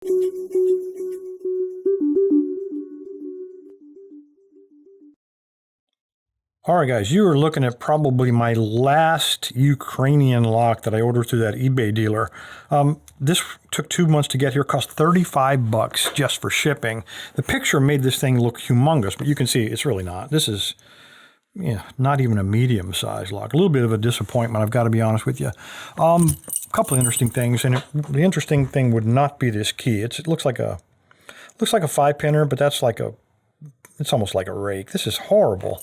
All right, guys, you are looking at probably my last Ukrainian lock that I ordered through that eBay dealer. This took 2 months to get here, cost 35 bucks just for shipping. The picture made this thing look humongous, but you can see it's really not. This is not even a medium-sized lock. A little bit of a disappointment, I've got to be honest with you. A couple of interesting things, and the interesting thing would not be this key. It looks like a 5-pinner, but that's it's almost like a rake. This is horrible.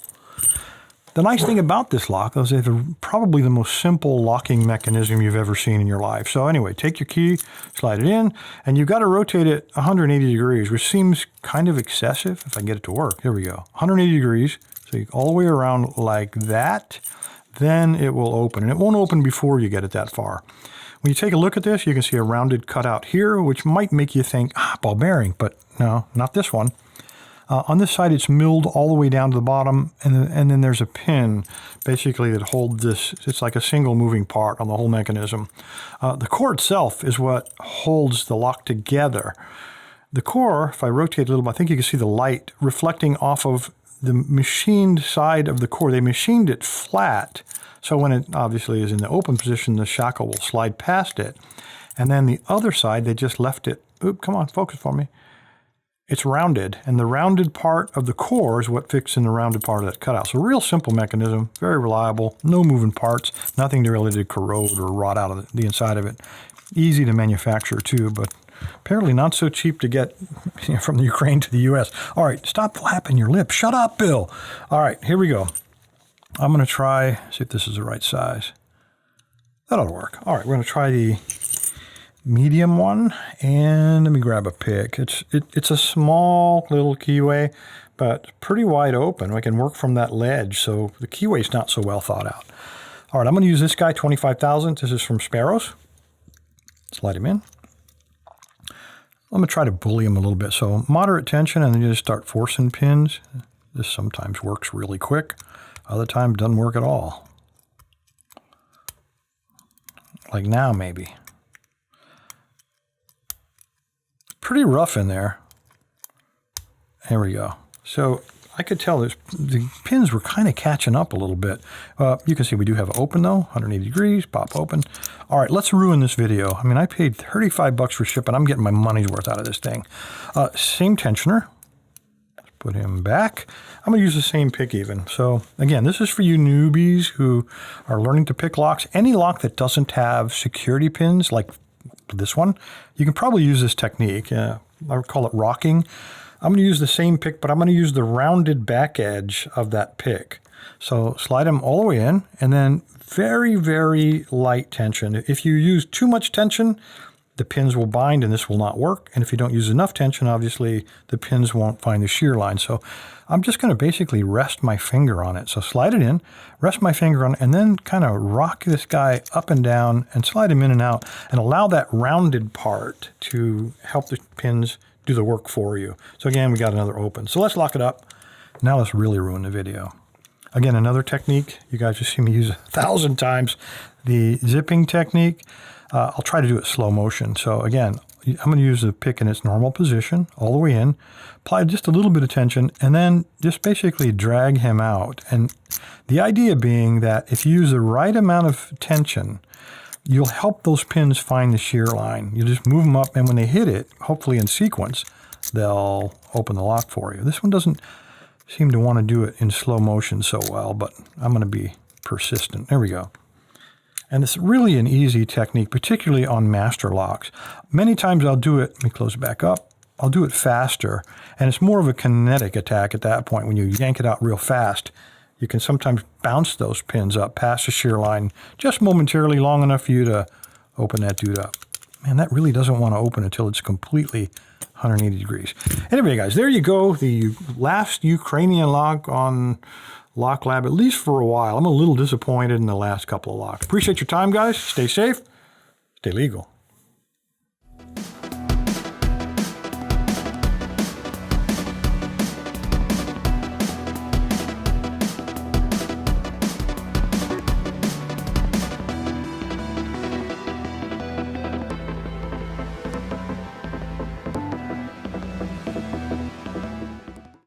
The nice thing about this lock is it's probably the most simple locking mechanism you've ever seen in your life. So anyway, take your key, slide it in, and you've got to rotate it 180 degrees, which seems kind of excessive if I get it to work. Here we go, 180 degrees. So you all the way around like that, then it will open. And it won't open before you get it that far. When you take a look at this, you can see a rounded cutout here, which might make you think, ball bearing, but no, not this one. On this side, it's milled all the way down to the bottom, and then there's a pin, basically, that holds this. It's like a single moving part on the whole mechanism. The core itself is what holds the lock together. The core, if I rotate a little, I think you can see the light reflecting off of the machined side of the core. They machined it flat, so when it obviously is in the open position, the shackle will slide past it. And then the other side, they just left it, come on, focus for me. It's rounded, and the rounded part of the core is what fits in the rounded part of that cutout. So real simple mechanism, very reliable, no moving parts, nothing really to corrode or rot out of the inside of it. Easy to manufacture too, but apparently not so cheap to get from the Ukraine to the US. All right, stop flapping your lips. Shut up, Bill. All right, here we go. I'm going to try, see if this is the right size. That ought to work. All right, we're going to try the medium one, and let me grab a pick. It's a small little keyway, but pretty wide open. We can work from that ledge, so the keyway's not so well thought out. All right, I'm going to use this guy, 25,000. This is from Sparrows. Slide him in. I'm going to try to bully him a little bit. So moderate tension, and then you just start forcing pins. This sometimes works really quick. Other times doesn't work at all. Like now, maybe. Pretty rough in there. There we go. So I could tell the pins were kind of catching up a little bit. You can see we do have it open though, 180 degrees, pop open. All right, let's ruin this video. I mean, I paid 35 bucks for shipping. I'm getting my money's worth out of this thing. Same tensioner. Let's put him back. I'm gonna use the same pick even. So again, this is for you newbies who are learning to pick locks. Any lock that doesn't have security pins, like this one, you can probably use this technique. I would call it rocking. I'm going to use the same pick, but I'm going to use the rounded back edge of that pick. So slide them all the way in, and then very, very light tension. If you use too much tension, the pins will bind and this will not work. And if you don't use enough tension, obviously the pins won't find the shear line. So I'm just going to basically rest my finger on it. So slide it in, rest my finger on it, and then kind of rock this guy up and down and slide him in and out and allow that rounded part to help the pins do the work for you. So again, we got another open. So let's lock it up. Now let's really ruin the video. Again, another technique you guys have seen me use 1,000 times, the zipping technique. I'll try to do it slow motion. So again, I'm going to use the pick in its normal position all the way in, apply just a little bit of tension, and then just basically drag him out. And the idea being that if you use the right amount of tension, you'll help those pins find the shear line. You just move them up, and when they hit it, hopefully in sequence, they'll open the lock for you. This one doesn't seem to want to do it in slow motion so well, but I'm going to be persistent. There we go. And it's really an easy technique, particularly on master locks. Many times I'll do it, let me close it back up, I'll do it faster, and it's more of a kinetic attack at that point. When you yank it out real fast, you can sometimes bounce those pins up past the shear line just momentarily, long enough for you to open that dude up. Man, that really doesn't want to open until it's completely 180 degrees. Anyway, guys, there you go. The last Ukrainian lock on Lock Lab, at least for a while. I'm a little disappointed in the last couple of locks. Appreciate your time, guys. Stay safe. Stay legal.